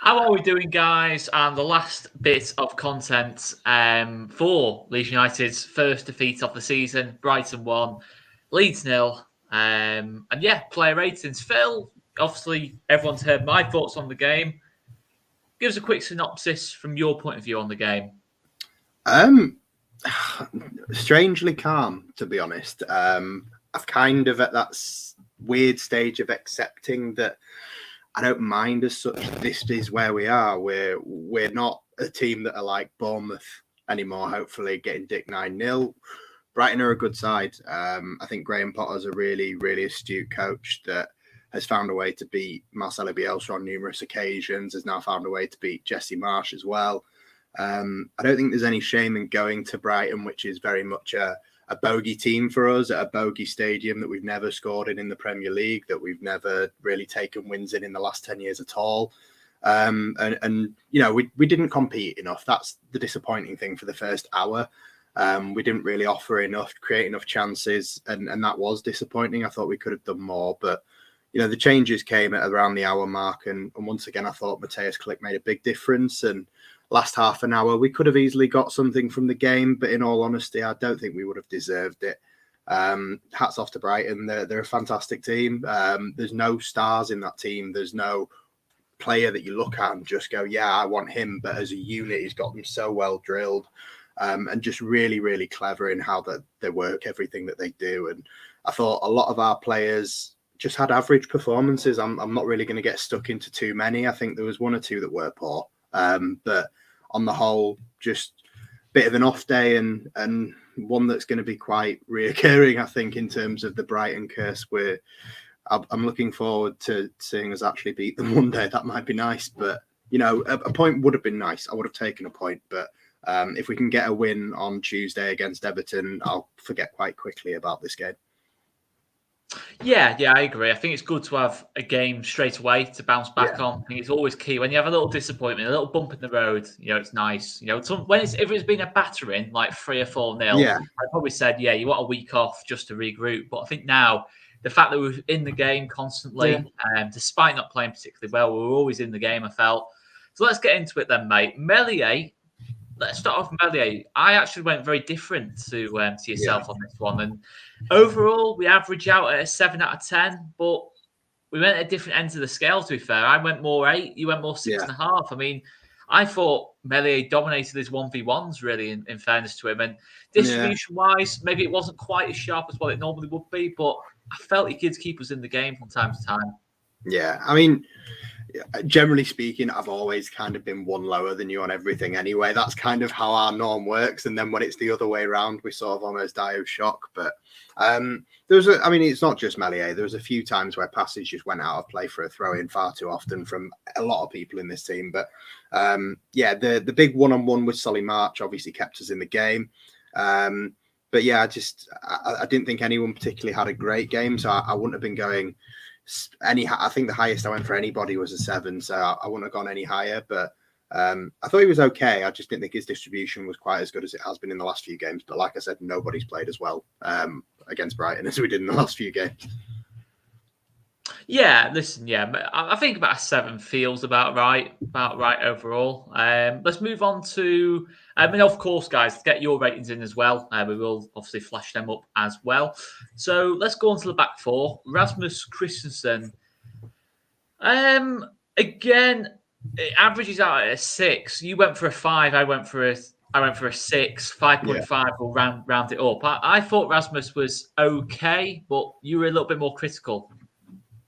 How are we doing, guys? And the last bit of content for Leeds United's first defeat of the season. Brighton 1, Leeds 0. And yeah, player ratings. Phil, obviously everyone's heard my thoughts on the game. Give us a quick synopsis from your point of view on the game. Strangely calm, to be honest. I've kind of at that weird stage of accepting that I don't mind as such. This is where we are. We're not a team that are like Bournemouth anymore. Hopefully, getting dick 9-0. Brighton are a good side. I think Graham Potter's a really, really astute coach that has found a way to beat Marcelo Bielsa on numerous occasions. Has now found a way to beat Jesse Marsch as well. I don't think there's any shame in going to Brighton, which is very much a bogey team for us at a bogey stadium that we've never scored in the Premier League, that we've never really taken wins in the last 10 years at all. And you know, we didn't compete enough. That's the disappointing thing for the first hour. We didn't really offer enough, create enough chances, and that was disappointing. I thought we could have done more, but you know, the changes came at around the hour mark, and once again, I thought Matthias Glick made a big difference. And last half an hour, we could have easily got something from the game, but in all honesty, I don't think we would have deserved it. Hats off to Brighton. They're a fantastic team. There's no stars in that team. There's no player that you look at and just go, yeah, I want him. But as a unit, he's got them so well drilled and just really, really clever in how they work, everything that they do. And I thought a lot of our players just had average performances. I'm not really going to get stuck into too many. I think there was one or two that were poor. But on the whole, just a bit of an off day and one that's going to be quite reoccurring, I think, in terms of the Brighton curse. I'm looking forward to seeing us actually beat them one day. That might be nice, but you know, a point would have been nice. I would have taken a point, but if we can get a win on Tuesday against Everton, I'll forget quite quickly about this game. Yeah, I agree. I think it's good to have a game straight away to bounce back on. I think it's always key when you have a little disappointment, a little bump in the road. You know, it's nice. You know, if it's been a battering like 3 or 4-0, I probably said, yeah, you want a week off just to regroup. But I think now the fact that we're in the game constantly, despite not playing particularly well, we were always in the game. I felt. So let's get into it then, mate. Meslier. Let's start off with Meslier. I actually went very different to yourself on this one. And overall, we average out at a 7 out of 10, but we went at different ends of the scale, to be fair. I went more 8, you went more 6.5. I mean, I thought Meslier dominated his 1v1s, really, in fairness to him. And distribution-wise, maybe it wasn't quite as sharp as what it normally would be, but I felt he could keep us in the game from time to time. Yeah, I mean, generally speaking, I've always kind of been one lower than you on everything anyway. That's kind of how our norm works. And then when it's the other way around, we sort of almost die of shock. But it's not just Meslier. There was a few times where passes just went out of play for a throw-in far too often from a lot of people in this team. But the big one-on-one with Solly March obviously kept us in the game. But yeah, I didn't think anyone particularly had a great game. So I wouldn't have been going I think the highest I went for anybody was a 7, so I wouldn't have gone any higher. But I thought he was okay. I just didn't think his distribution was quite as good as it has been in the last few games. But like I said, nobody's played as well against Brighton as we did in the last few games. Yeah, listen, I think about a 7 feels about right overall. Let's move on to, of course, guys, get your ratings in as well. We will obviously flash them up as well. So let's go on to the back 4. Rasmus Christensen. Again, it averages out at a 6. You went for a 5. I went for a 6. 5.5. We'll round it up. I thought Rasmus was okay, but you were a little bit more critical.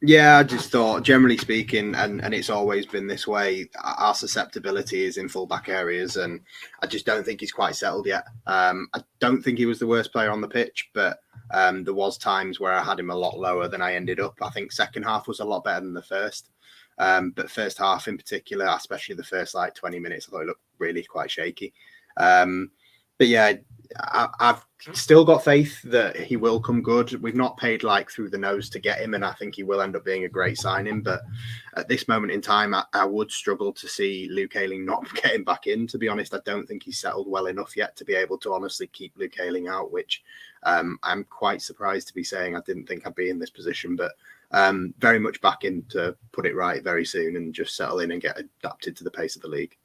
Yeah, I just thought, generally speaking, and it's always been this way, our susceptibility is in full-back areas, and I just don't think he's quite settled yet. I don't think he was the worst player on the pitch, but there was times where I had him a lot lower than I ended up. I think second half was a lot better than the first, but first half in particular, especially the first 20 minutes, I thought he looked really quite shaky. But yeah, I've still got faith that he will come good. We've not paid through the nose to get him, and I think he will end up being a great signing. But at this moment in time, I would struggle to see Luke Ayling not getting back in. To be honest, I don't think he's settled well enough yet to be able to honestly keep Luke Ayling out, which I'm quite surprised to be saying. I didn't think I'd be in this position, but very much back in to put it right very soon and just settle in and get adapted to the pace of the league.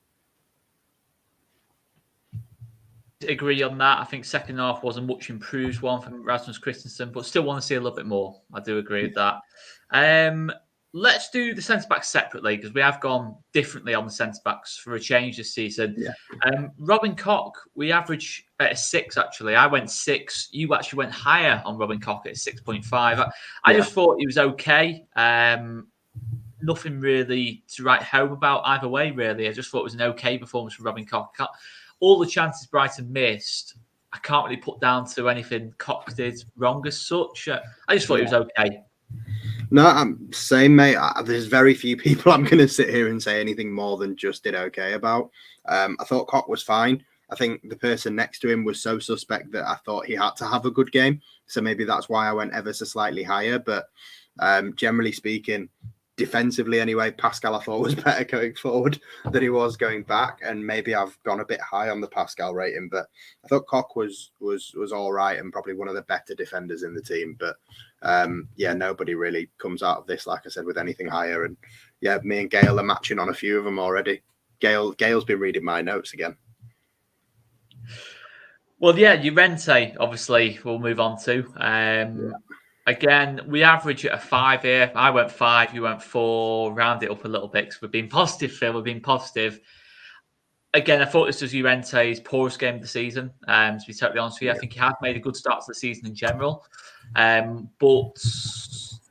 Agree on that. I think second half was a much improved one from Rasmus Christensen, but still want to see a little bit more. I do agree with that. Let's do the centre backs separately because we have gone differently on the centre backs for a change this season. Robin Koch, we average at a 6 actually. I went 6. You actually went higher on Robin Koch at 6.5. I just thought he was okay. Nothing really to write home about either way, really. I just thought it was an okay performance from Robin Koch. All the chances Brighton missed, I can't really put down to anything Koch did wrong as such. I just thought he was okay. No, I'm same, mate. There's very few people I'm going to sit here and say anything more than just did okay about. I thought Koch was fine. I think the person next to him was so suspect that I thought he had to have a good game. So maybe that's why I went ever so slightly higher. But generally speaking, defensively anyway, Pascal I thought was better going forward than he was going back, and maybe I've gone a bit high on the Pascal rating, but I thought Koch was all right and probably one of the better defenders in the team. But nobody really comes out of this, like I said, with anything higher. And me and Gail are matching on a few of them already. Gail's been reading my notes again. Well, Llorente, obviously, we'll move on to. Again, we average at a 5 here. I went 5, you went 4. Round it up a little bit because we've been positive, Phil. We've been positive. Again, I thought this was Llorente's poorest game of the season. To be totally honest with you, I think he had made a good start to the season in general. But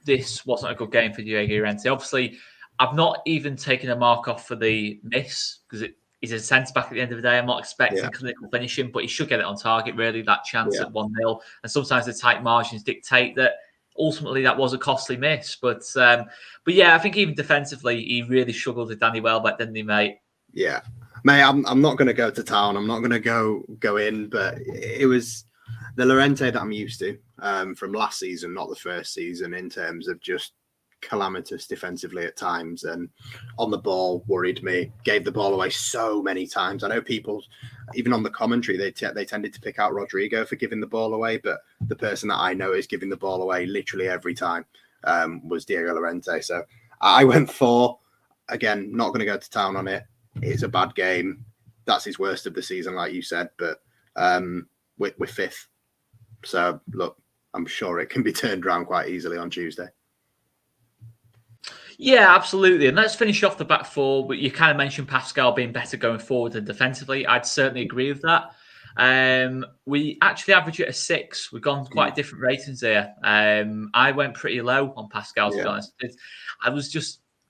this wasn't a good game for Diego Llorente. Obviously, I've not even taken a mark off for the miss because he's a centre-back at the end of the day. I'm not expecting clinical finishing, but he should get it on target, really, that chance at 1-0. And sometimes the tight margins dictate that ultimately that was a costly miss. But I think even defensively, he really struggled with Danny Welbeck, didn't he, mate? Yeah. Mate, I'm not going to go to town. I'm not going to go in, but it was the Llorente that I'm used to from last season, not the first season, in terms of just calamitous defensively at times, and on the ball worried me, gave the ball away so many times. I know people, even on the commentary, they tended to pick out Rodrigo for giving the ball away, but the person that I know is giving the ball away literally every time was Diego Llorente. So I went 4. Again, not going to go to town on it. It's a bad game. That's his worst of the season, like you said, but we're 5th. So look, I'm sure it can be turned around quite easily on Tuesday. Yeah, absolutely. And let's finish off the back 4. But you kind of mentioned Pascal being better going forward than defensively. I'd certainly agree with that. We actually average it a 6. We've gone quite different ratings here. I went pretty low on Pascal, to be honest.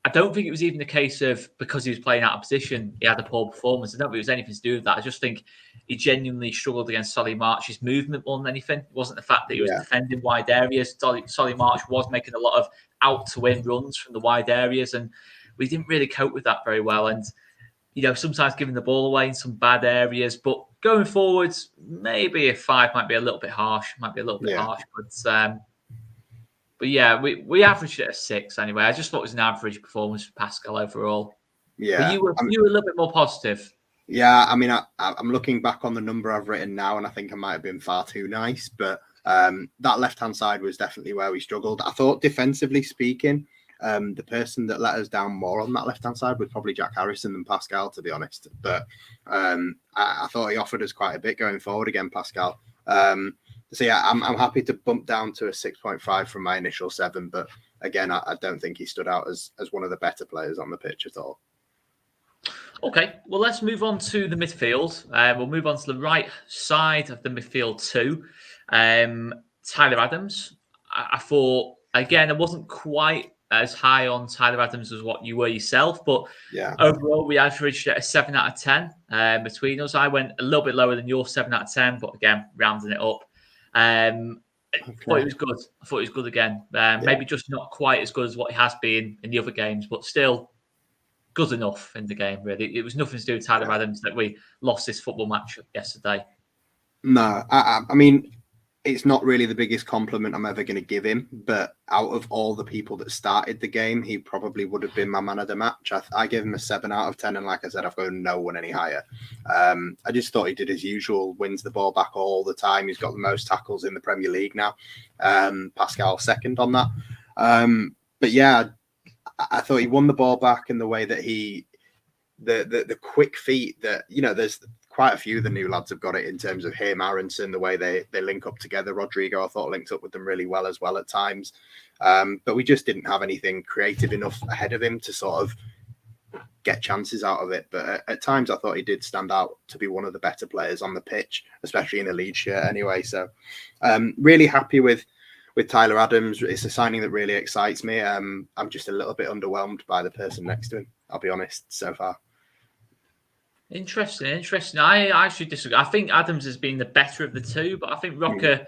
I don't think it was even the case of because he was playing out of position, he had a poor performance. I don't think it was anything to do with that. I just think he genuinely struggled against Solly March's movement more than anything. It wasn't the fact that he was defending wide areas. Solly March was making a lot of out-to-win runs from the wide areas, and we didn't really cope with that very well. And, sometimes giving the ball away in some bad areas. But going forwards, maybe a 5 might be a little bit harsh. But we averaged it at 6 anyway. I just thought it was an average performance for Pascal overall. Yeah. But you were a little bit more positive. Yeah, I mean, I'm looking back on the number I've written now, and I think I might have been far too nice. But that left-hand side was definitely where we struggled. I thought defensively speaking, the person that let us down more on that left-hand side was probably Jack Harrison than Pascal, to be honest. But I thought he offered us quite a bit going forward again, Pascal. So I'm happy to bump down to a 6.5 from my initial 7, but again, I don't think he stood out as one of the better players on the pitch at all. Okay, well, let's move on to the midfield. We'll move on to the right side of the midfield too. Tyler Adams. I thought, again, I wasn't quite as high on Tyler Adams as what you were yourself, but overall, we averaged a 7 out of 10 between us. I went a little bit lower than your 7 out of 10, but again, rounding it up. I thought it was good. I thought it was good again. Maybe just not quite as good as what he has been in the other games, but still good enough in the game, really. It was nothing to do with Tyler Adams that we lost this football match yesterday. No, I mean, it's not really the biggest compliment I'm ever going to give him, but out of all the people that started the game, he probably would have been my man of the match. I gave him a 7 out of 10, and like I said, I've got no one any higher. I just thought he did his usual, wins the ball back all the time. He's got the most tackles in the Premier League now. Pascal second on that. But yeah, I thought he won the ball back, and the way that the quick feet that, there's quite a few of the new lads have got it in terms of him, Aaronson, the way they link up together. Rodrigo, I thought, linked up with them really well as well at times. But we just didn't have anything creative enough ahead of him to sort of get chances out of it. But at times I thought he did stand out to be one of the better players on the pitch, especially in a Leeds shirt anyway. So really happy with Tyler Adams. It's a signing that really excites me. I'm just a little bit underwhelmed by the person next to him, I'll be honest, so far. Interesting. I actually disagree. I think Adams has been the better of the two, but I think Rocker,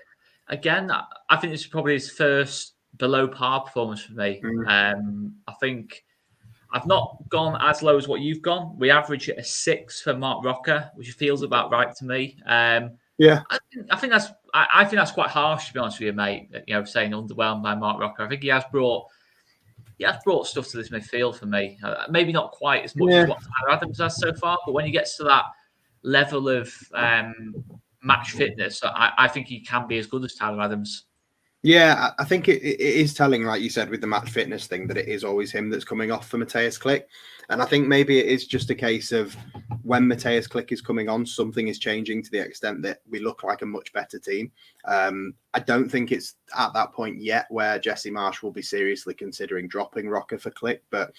again, I think this is probably his first below par performance for me. I think I've not gone as low as what you've gone. We average at a 6 for Mark Rocker, which feels about right to me. Yeah, I think that's quite harsh, to be honest with you, mate. Saying underwhelmed by Mark Rocker. I think he has brought stuff to this midfield for me. Maybe not quite as much as what Tyler Adams has so far, but when he gets to that level of match fitness, I think he can be as good as Tyler Adams. Yeah, I think it is telling, like you said, with the match fitness thing, that it is always him that's coming off for Matthias Glick. And I think maybe it is just a case of when Matthias Glick is coming on, something is changing to the extent that we look like a much better team. I don't think it's at that point yet where Jesse Marsch will be seriously considering dropping Rocker for Glick. But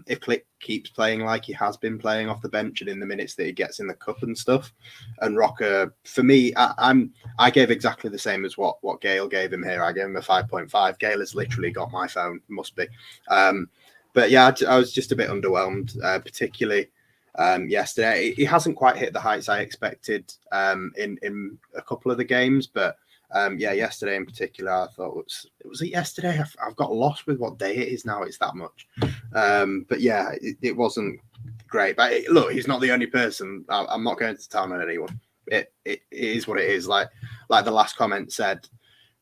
if Glick keeps playing like he has been playing off the bench and in the minutes that he gets in the cup and stuff, and Rocker, for me, I gave exactly the same as what Gayle gave him here. I gave him a 5.5. Gayle has literally got my phone, must be. But yeah, I was just a bit underwhelmed, particularly yesterday. He hasn't quite hit the heights I expected in a couple of the games, but yesterday in particular, I thought was it yesterday? I've got lost with what day it is now. It's that much. But yeah, it wasn't great. But look, he's not the only person. I'm not going to town on anyone. It is what it is. Like the last comment said,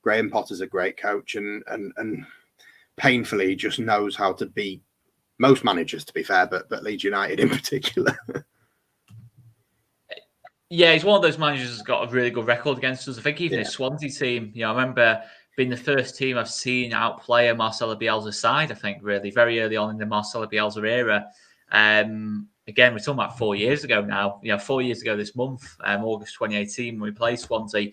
Graham Potter's a great coach, and painfully he just knows how to beat most managers, to be fair, but Leeds United in particular. Yeah, he's one of those managers who's got a really good record against us. I think even his Swansea team, I remember being the first team I've seen outplay a Marcelo Bielsa side, I think, really, very early on in the Marcelo Bielsa era. Again, we're talking about 4 years ago now, 4 years ago this month, August 2018, when we played Swansea.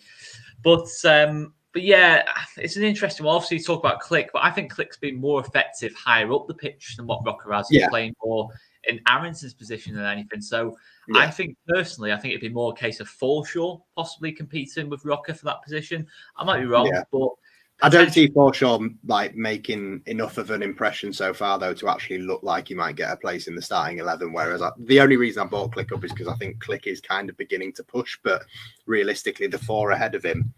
But yeah, it's an interesting one. Obviously, you talk about Glick, but I think Glick's been more effective higher up the pitch than what Rocker has. He's playing more in Aronson's position than anything. So I think, personally, it'd be more a case of Forshaw possibly competing with Rocker for that position. I might be wrong, but I don't see Forshaw making enough of an impression so far, though, to actually look like he might get a place in the starting 11. Whereas the only reason I brought Glick up is because I think Glick is kind of beginning to push, but realistically, the 4 ahead of him,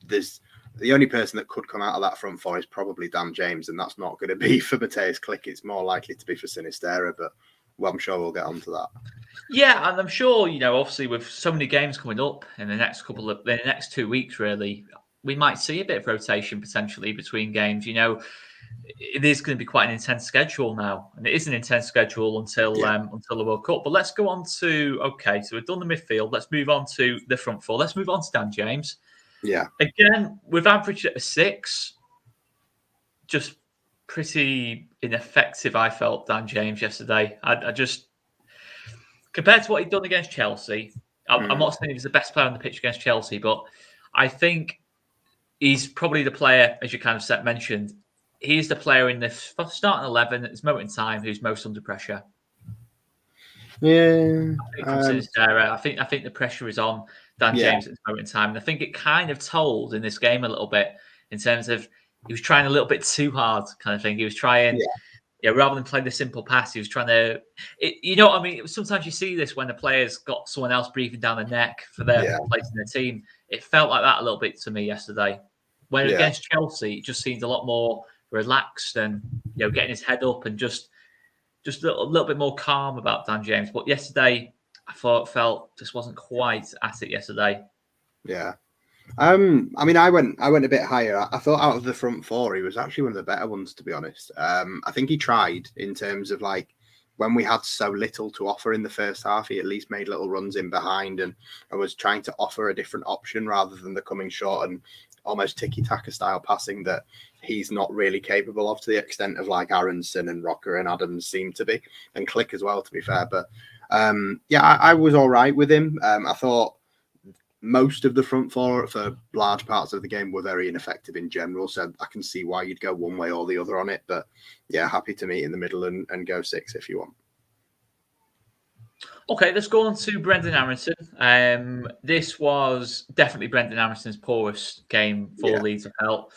there's the only person that could come out of that front 4 is probably Dan James, and that's not going to be for Matthias Glick. It's more likely to be for Sinisterra, but I'm sure we'll get onto that. Yeah, and I'm sure, obviously with so many games coming up in the next 2 weeks, really, we might see a bit of rotation potentially between games. It is going to be quite an intense schedule now, and it is an intense schedule until the World Cup. But let's go on to so we've done the midfield. Let's move on to the front 4. Let's move on to Dan James. Yeah. Again, we've averaged at a 6. Just pretty ineffective, I felt, Dan James yesterday. I just, compared to what he'd done against Chelsea, I'm not saying he's the best player on the pitch against Chelsea, but I think he's probably the player, as you kind of mentioned, he's the player in the starting 11 at this moment in time who's most under pressure. Yeah. I think the pressure is on Dan James at this moment in time. And I think it kind of told in this game a little bit in terms of he was trying a little bit too hard kind of thing. He was trying, rather than playing the simple pass, he was trying to, what I mean? Sometimes you see this when the player's got someone else breathing down the neck for their place in the team. It felt like that a little bit to me yesterday. When against Chelsea, it just seemed a lot more relaxed and, getting his head up and just a little bit more calm about Dan James. But yesterday, I felt just wasn't quite at it yesterday. Yeah. I mean, I went a bit higher. I thought out of the front 4, he was actually one of the better ones, to be honest. I think he tried in terms of when we had so little to offer in the first half, he at least made little runs in behind and I was trying to offer a different option rather than the coming short and almost tiki-taka style passing that he's not really capable of to the extent of like Aaronson and Rocker and Adams seem to be, and Click as well, to be fair. But I was all right with him. I thought most of the front four for large parts of the game were very ineffective in general, so I can see why you'd go one way or the other on it. But yeah, happy to meet in the middle and go 6 if you want. Okay, let's go on to Brendan Aaronson. This was definitely Brendan Aaronson poorest game for Leeds of Health.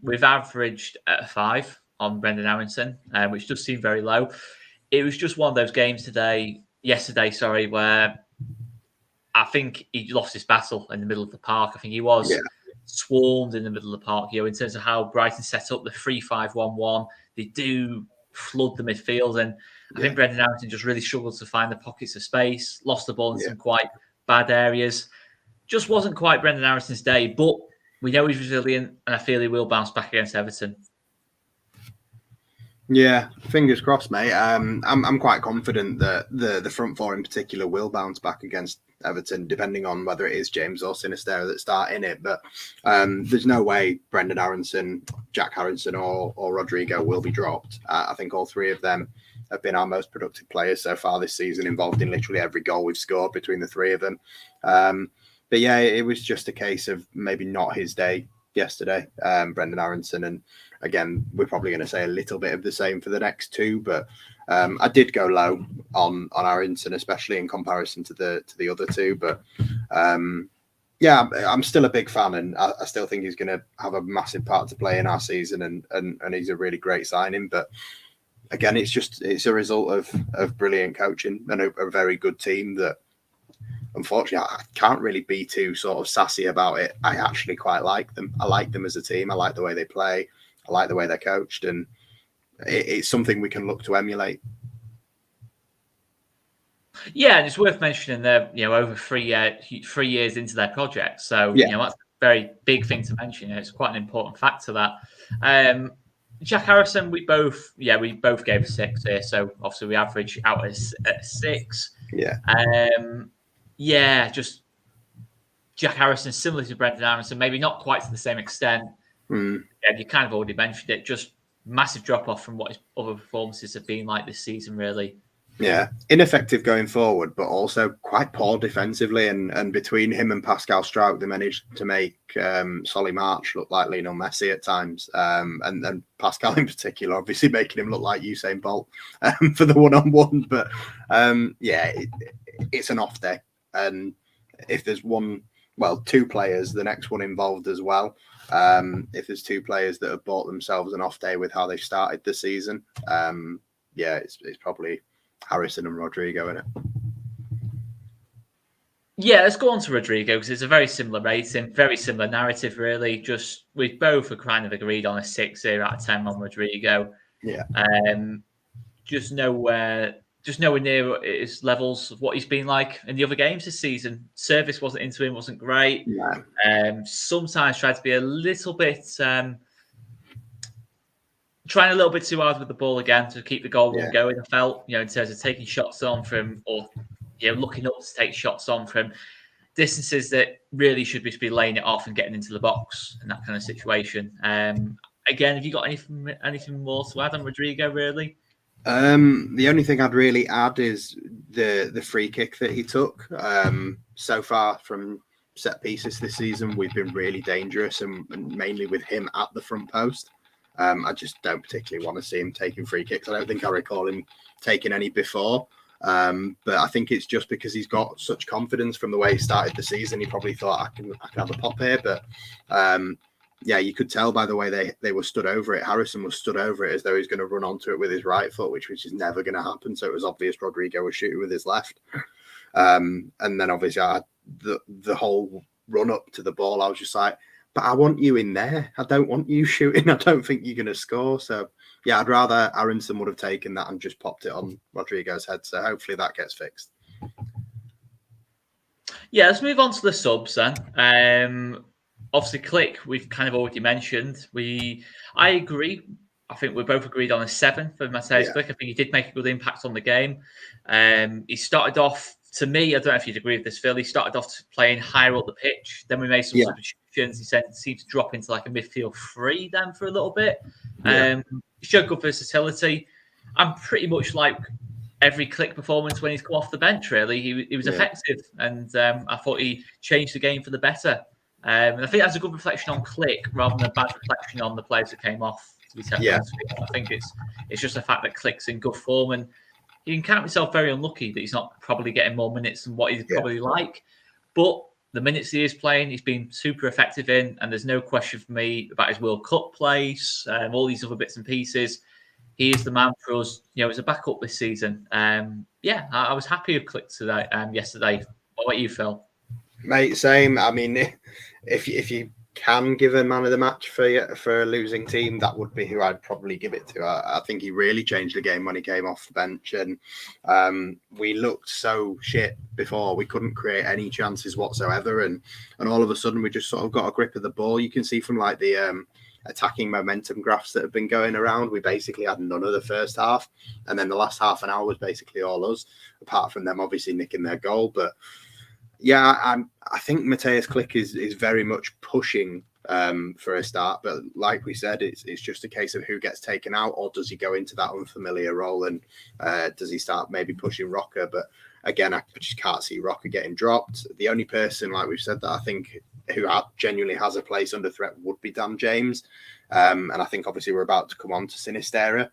We've averaged a 5 on Brendan Aaronson, which does seem very low. It was just one of those games yesterday, where I think he lost his battle in the middle of the park. I think he was swarmed in the middle of the park. In terms of how Brighton set up the 3-5-1-1, they do flood the midfield, and I think Brendan Aaronson just really struggled to find the pockets of space, lost the ball in some quite bad areas. Just wasn't quite Brendan Aaronson's day, but we know he's resilient, and I feel he will bounce back against Everton. Yeah, fingers crossed, mate. I'm quite confident that the front four in particular will bounce back against Everton, depending on whether it is James or Sinisterra that start in it. But there's no way Brendan Aaronson, Jack Harrison, or Rodrigo will be dropped. I think all three of them have been our most productive players so far this season, involved in literally every goal we've scored between the three of them. But yeah, it was just a case of maybe not his day yesterday, Brendan Aaronson. And again, we're probably going to say a little bit of the same for the next two, but I did go low on Aaronson, especially in comparison to the other two. But yeah, I'm still a big fan, and I still think he's going to have a massive part to play in our season, and he's a really great signing. But again, it's a result of brilliant coaching and a very good team that, unfortunately, I can't really be too sort of sassy about it. I actually quite like them. I like them as a team. I like the way they play. I like the way they're coached, and it's something we can look to emulate. Yeah, and it's worth mentioning they're over 3 years into their project, so that's a very big thing to mention. It's quite an important factor that. Jack Harrison, we both gave a 6 here, so obviously we average out at 6. Just Jack Harrison, similar to Brendan Aaronson, maybe not quite to the same extent. Yeah, you kind of already mentioned it. Just massive drop off from what his other performances have been like this season, really. Yeah, ineffective going forward, but also quite poor defensively. And between him and Pascal Struijk, they managed to make Solly March look like Lionel Messi at times. And Pascal in particular, obviously making him look like Usain Bolt for the one-on-one. But it's an off day. And if there's two players, the next one involved as well. If there's two players that have bought themselves an off day with how they've started the season, it's probably Harrison and Rodrigo in it. Yeah, let's go on to Rodrigo because it's a very similar rating, very similar narrative, really. Just we both are kind of agreed on a 6 here out of 10 on Rodrigo. Yeah. Just nowhere near his levels of what he's been like in the other games this season. Service wasn't into him, wasn't great. No. Sometimes tried to be a little bit trying a little bit too hard with the ball again to keep the goal run going. I felt, in terms of taking shots on from, or looking up to take shots on from distances that really should be laying it off and getting into the box in that kind of situation. Again, have you got anything more to add on Rodrigo, really? The only thing I'd really add is the free kick that he took. So far from set pieces this season, we've been really dangerous, and mainly with him at the front post. I just don't particularly want to see him taking free kicks. I don't think I recall him taking any before. But I think it's just because he's got such confidence from the way he started the season. He probably thought I can have a pop here. But you could tell by the way they were stood over it. Harrison was stood over it as though he's going to run onto it with his right foot, which is never going to happen. So it was obvious Rodrigo was shooting with his left. And then obviously I had the whole run up to the ball. I was just like, but I want you in there. I don't want you shooting. I don't think you're going to score. So, yeah, I'd rather Aaronson would have taken that and just popped it on Rodrigo's head. So hopefully that gets fixed. Yeah, let's move on to the subs then. Obviously, Click, we've kind of already mentioned. I agree. I think we're both agreed on a 7 for Mateusz Click. I think he did make a good impact on the game. He started off, to me, I don't know if you'd agree with this, Phil. He started off playing higher up the pitch. Then we made some substitutions substitutions. He seemed to drop into like a midfield 3 then for a little bit. Yeah. He showed good versatility. I'm pretty much like every Click performance when he's come off the bench, really. He was effective, and I thought he changed the game for the better. And I think that's a good reflection on Click rather than a bad reflection on the players that came off, to be totally honest with you. I think it's just the fact that Click's in good form, and he can count himself very unlucky that he's not probably getting more minutes than what he'd probably like. But the minutes he is playing, he's been super effective in, and there's no question for me about his World Cup place, all these other bits and pieces. He is the man for us, as a backup this season. I was happy with Click today, yesterday. What about you, Phil? Mate, same. I mean, if you can give a man of the match for a losing team, that would be who I'd probably give it to. I think he really changed the game when he came off the bench, and we looked so shit before. We couldn't create any chances whatsoever, and all of a sudden we just sort of got a grip of the ball. You can see from like the attacking momentum graphs that have been going around, we basically had none of the first half, and then the last half an hour was basically all us, apart from them obviously nicking their goal. But yeah, I think Mateusz Klich is very much pushing for a start, but like we said, it's just a case of who gets taken out, or does he go into that unfamiliar role, and does he start maybe pushing Rocker? But again, I just can't see Rocker getting dropped. The only person, like we've said, that I think who genuinely has a place under threat would be Dan James, and I think obviously we're about to come on to Sinisterra.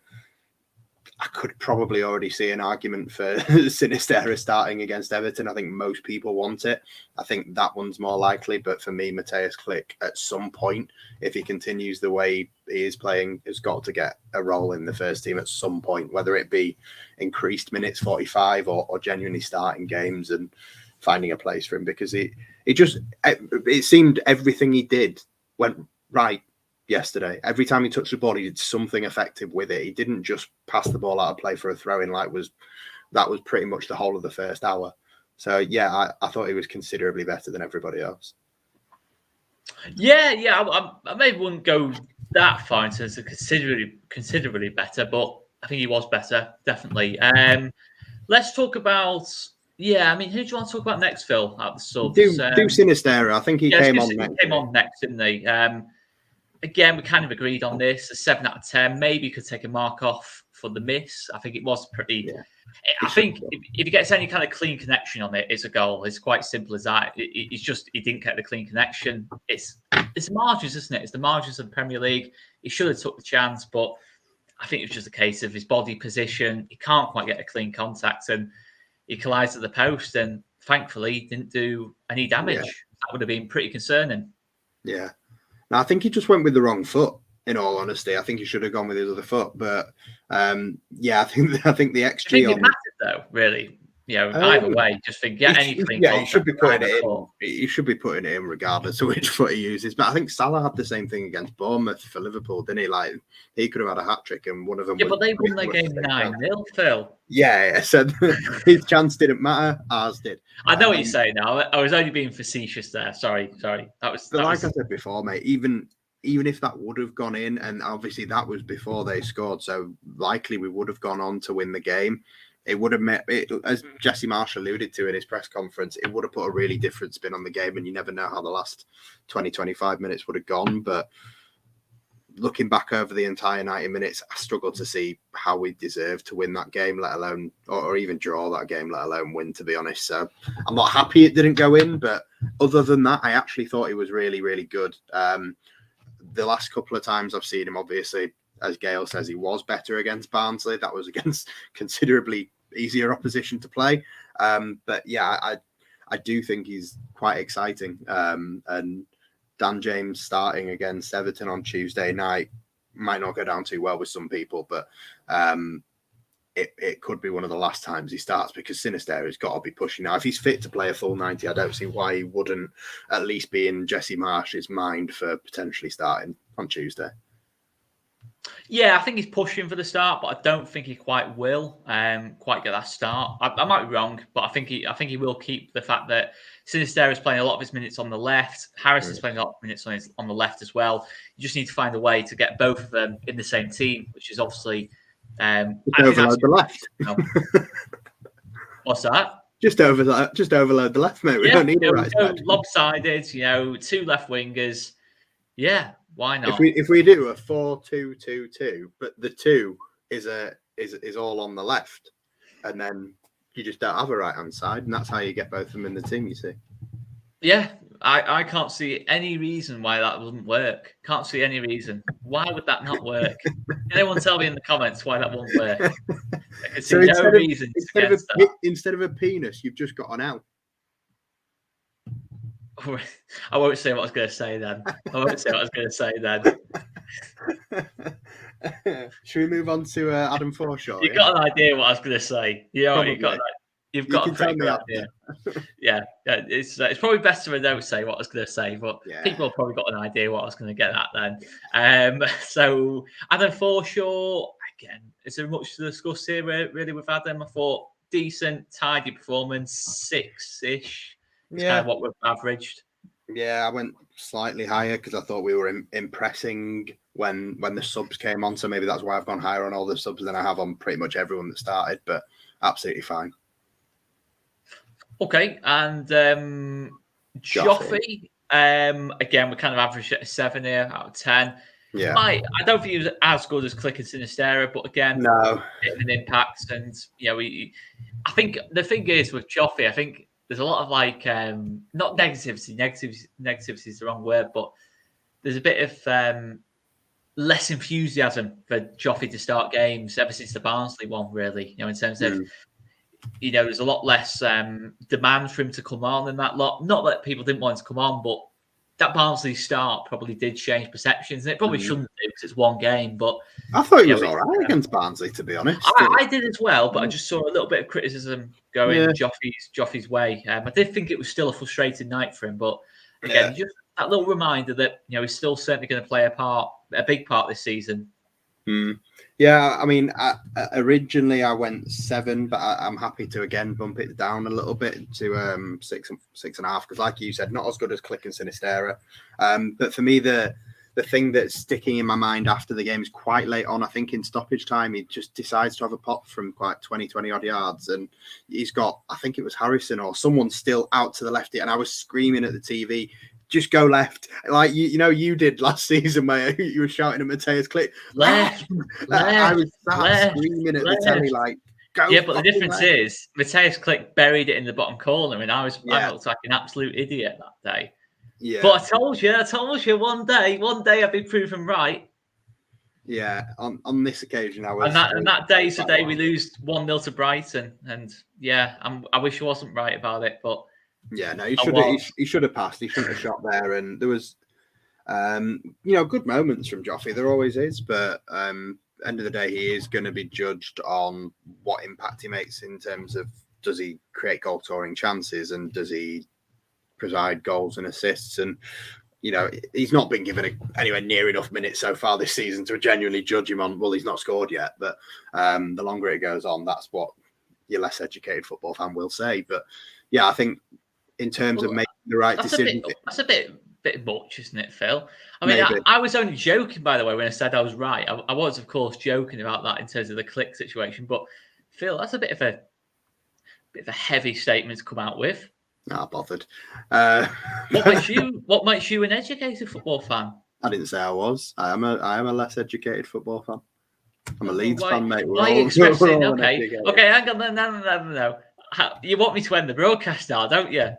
I could probably already see an argument for Sinisterra starting against Everton. I think most people want it. I think that one's more likely. But for me, Mateusz Klich, at some point, if he continues the way he is playing, has got to get a role in the first team at some point, whether it be increased minutes 45 or genuinely starting games and finding a place for him, because it seemed everything he did went right yesterday. Every time he touched the ball, he did something effective with it. He didn't just pass the ball out of play for a throw-in that was pretty much the whole of the first hour. So yeah, I thought he was considerably better than everybody else. I maybe wouldn't go that far in terms of considerably better, but I think he was better, definitely. Let's talk about who do you want to talk about next, Phil? Out the subs, do Sinisterra. I think he came on next. He came on next, didn't he? Again, we kind of agreed on this. A 7 out of 10. Maybe you could take a mark off for the miss. I think it was pretty. Yeah. I think if he gets any kind of clean connection on it, it's a goal. It's quite simple as that. It's just he didn't get the clean connection. It's the margins, isn't it? It's the margins of the Premier League. He should have took the chance, but I think it was just a case of his body position. He can't quite get a clean contact, and he collides at the post. And thankfully, he didn't do any damage. Yeah. That would have been pretty concerning. Yeah. Now, I think he just went with the wrong foot, in all honesty. I think he should have gone with his other foot. But, I think the XG... I think it mattered, though, really. Either way, just think, anything. Yeah, he should be putting it in. He should be putting it in regardless of which foot he uses. But I think Salah had the same thing against Bournemouth for Liverpool, didn't he? Like, he could have had a hat-trick, and one of them... Yeah, but they won their game 9-0, Phil. Yeah, so his chance didn't matter, ours did. I know what you're saying now. I was only being facetious there. Sorry. I said before, mate, even if that would have gone in, and obviously that was before they scored, so likely we would have gone on to win the game. It would have met, as Jesse Marsh alluded to in his press conference, it would have put a really different spin on the game, and you never know how the last 20, 25 minutes would have gone. But looking back over the entire 90 minutes, I struggle to see how we deserve to win that game, let alone, or even draw that game, let alone win, to be honest. So I'm not happy it didn't go in, but other than that, I actually thought he was really, really good. The last couple of times I've seen him, obviously, as Gail says, he was better against Barnsley. That was against considerably easier opposition to play. But yeah, I do think he's quite exciting. And Dan James starting against Everton on Tuesday night might not go down too well with some people, but it could be one of the last times he starts, because Sinisterra has got to be pushing now. If he's fit to play a full 90, I don't see why he wouldn't at least be in Jesse Marsh's mind for potentially starting on Tuesday. Yeah, I think he's pushing for the start, but I don't think he quite will quite get that start. I might be wrong, but I think he will keep the fact that Sinisterra is playing a lot of his minutes on the left. Harris is playing a lot of minutes on the left as well. You just need to find a way to get both of them in the same team, which is obviously overload the left. What's that? Just overload the left, mate. We don't need a right side. Lopsided, 2 left wingers. Yeah, why not? If we do a 4-2-2-2, but the 2 is all on the left, and then you just don't have a right hand side, and that's how you get both of them in the team. You see? Yeah, I can't see any reason why that wouldn't work. Can't see any reason. Why would that not work? Anyone tell me in the comments why that won't work? I can see no reason against that. Instead of a penis, you've just got an L. I won't say what I was going to say then. Should we move on to Adam Forshaw? You've got an idea what I was going to say. You've got a pretty good idea. Yeah, it's probably best to don't say what I was going to say, but people have probably got an idea what I was going to get at then. So Adam Forshaw, again, is there much to discuss here really with Adam? I thought decent, tidy performance, 6-ish. It's kind of what we've averaged. Yeah, I went slightly higher because I thought we were impressing when the subs came on. So maybe that's why I've gone higher on all the subs than I have on pretty much everyone that started, but absolutely fine. Okay, and Joffrey, again, we kind of averaged at a 7 here out of 10. Yeah, I don't think he was as good as Click and Sinistera, but again, no, an impact. And I think the thing is with Joffrey, I think there's a lot of not negativity. Negativity is the wrong word, but there's a bit of less enthusiasm for Joffrey to start games ever since the Barnsley one. Really, in terms of. There's a lot less demand for him to come on in that lot. Not that people didn't want him to come on, but that Barnsley start probably did change perceptions. And it probably shouldn't do because it's one game. But I thought he was all right against Barnsley, to be honest. I did as well, but I just saw a little bit of criticism going Joffrey's way. I did think it was still a frustrating night for him, but again, just that little reminder that he's still certainly going to play a big part this season. Yeah, I mean, originally I went 7, but I'm happy to again bump it down a little bit to 6.5 because, like you said, not as good as Click and Sinistera. But for me, the thing that's sticking in my mind after the game is quite late on. I think in stoppage time, he just decides to have a pop from quite 20 odd yards, and he's got, I think it was Harrison or someone still out to the left, and I was screaming at the TV. Just go left, like you did last season, where you were shouting at Mateus Click. Left. I was screaming at the telly, like, go. Yeah, but the difference is Mateus Click buried it in the bottom corner, and I looked like an absolute idiot that day. Yeah, but I told you, one day I'd be proven right. Yeah, on this occasion I was. And that day's the day we lose 1-0 to Brighton, and I wish I wasn't right about it, but. Yeah, no, he should have passed. He shouldn't have shot there. And there was, good moments from Joffrey. There always is, but end of the day, he is going to be judged on what impact he makes in terms of does he create goal scoring chances and does he provide goals and assists. And he's not been given anywhere near enough minutes so far this season to genuinely judge him on. Well, he's not scored yet, but the longer it goes on, that's what your less educated football fan will say. But yeah, I think. In terms of making the right decision. That's a bit much, isn't it, Phil? I mean, I was only joking, by the way, when I said I was right. I was, of course, joking about that in terms of the Click situation. But, Phil, that's a bit of a heavy statement to come out with. Not bothered. What makes you an educated football fan? I didn't say I was. I am a less educated football fan. I'm a Leeds fan, mate. Why are you expressing? Okay, hang on. No. You want me to end the broadcast now, don't you?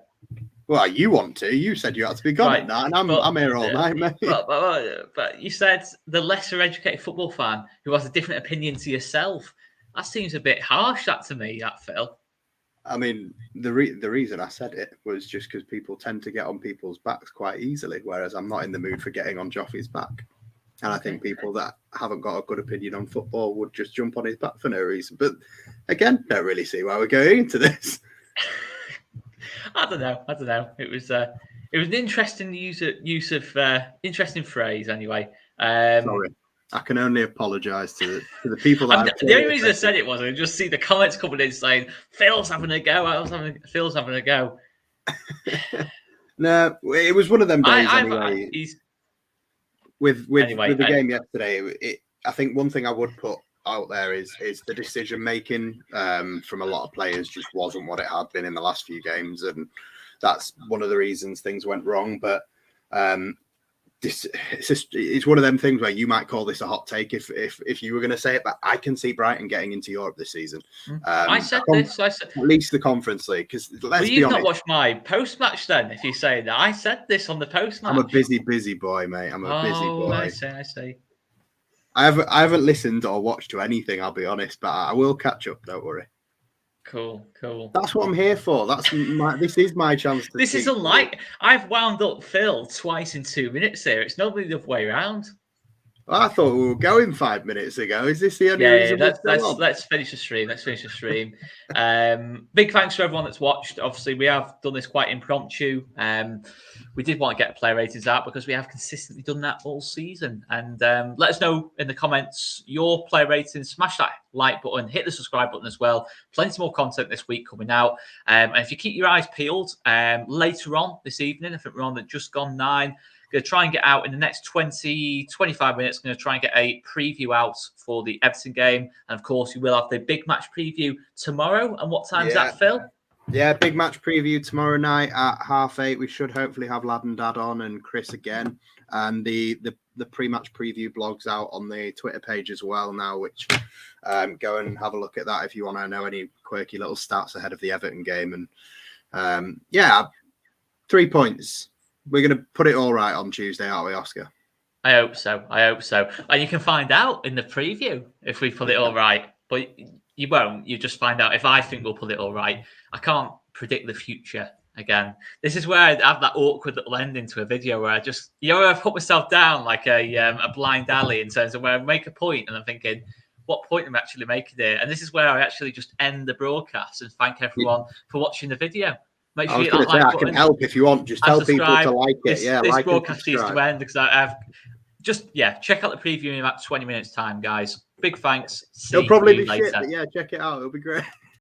Well, you want to. You said you had to be gone at that, and I'm here all night, mate. But you said the lesser educated football fan who has a different opinion to yourself. That seems a bit harsh, to me, that Phil. I mean, the reason I said it was just because people tend to get on people's backs quite easily, whereas I'm not in the mood for getting on Joffrey's back. And I think people that haven't got a good opinion on football would just jump on his back for no reason. But again, don't really see why we're going into this. I don't know. It was an interesting use of interesting phrase anyway. Sorry, I can only apologise to the people that. The only reason I said it was I just see the comments coming in saying Phil's having a go. Phil's having a go. No, it was one of them days anyway. With the game yesterday, I think one thing I would put out there is the decision making from a lot of players just wasn't what it had been in the last few games, and that's one of the reasons things went wrong. But it's one of them things where you might call this a hot take if you were going to say it, but I can see Brighton getting into Europe this season. I said this. I said at least the Conference League, because let's be honest. You've not watched my post match then. If you say that, I said this on the post match. I'm a busy boy, mate. I'm a busy boy. I see. I haven't listened or watched to anything, I'll be honest, but I will catch up. Don't worry. Cool. That's what I'm here for. This is my chance to. This is unlike. I've wound up Phil twice in 2 minutes here. It's normally the other way around. I thought we were going 5 minutes ago. Is this the only reason? Let's finish the stream. Big thanks to everyone that's watched. Obviously, we have done this quite impromptu. We did want to get player ratings out because we have consistently done that all season. And let us know in the comments your player ratings. Smash that like button, hit the subscribe button as well. Plenty more content this week coming out. And if you keep your eyes peeled, later on this evening, I think we're on at just gone 9. Going to try and get out in the next 20, 25 minutes. Going to try and get a preview out for the Everton game. And of course, we will have the big match preview tomorrow. And what time is that, Phil? Yeah, big match preview tomorrow night at 8:30. We should hopefully have Lad and Dad on and Chris again. And the pre-match preview blog's out on the Twitter page as well now, which go and have a look at that if you want to know any quirky little stats ahead of the Everton game. And 3 points. We're going to put it all right on Tuesday, aren't we, Oscar? I hope so. And you can find out in the preview if we put it all right. But you won't. You just find out if I think we'll put it all right. I can't predict the future again. This is where I have that awkward little ending to a video where I just, I put myself down like a blind alley in terms of where I make a point and I'm thinking, what point am I actually making here? And this is where I actually just end the broadcast and thank everyone for watching the video. Make sure you hit that like button. I can help if you want. Just tell people to like it. This broadcast needs to end because I have check out the preview in about 20 minutes time, guys. Big thanks. It'll probably be later. Shit, but check it out. It'll be great.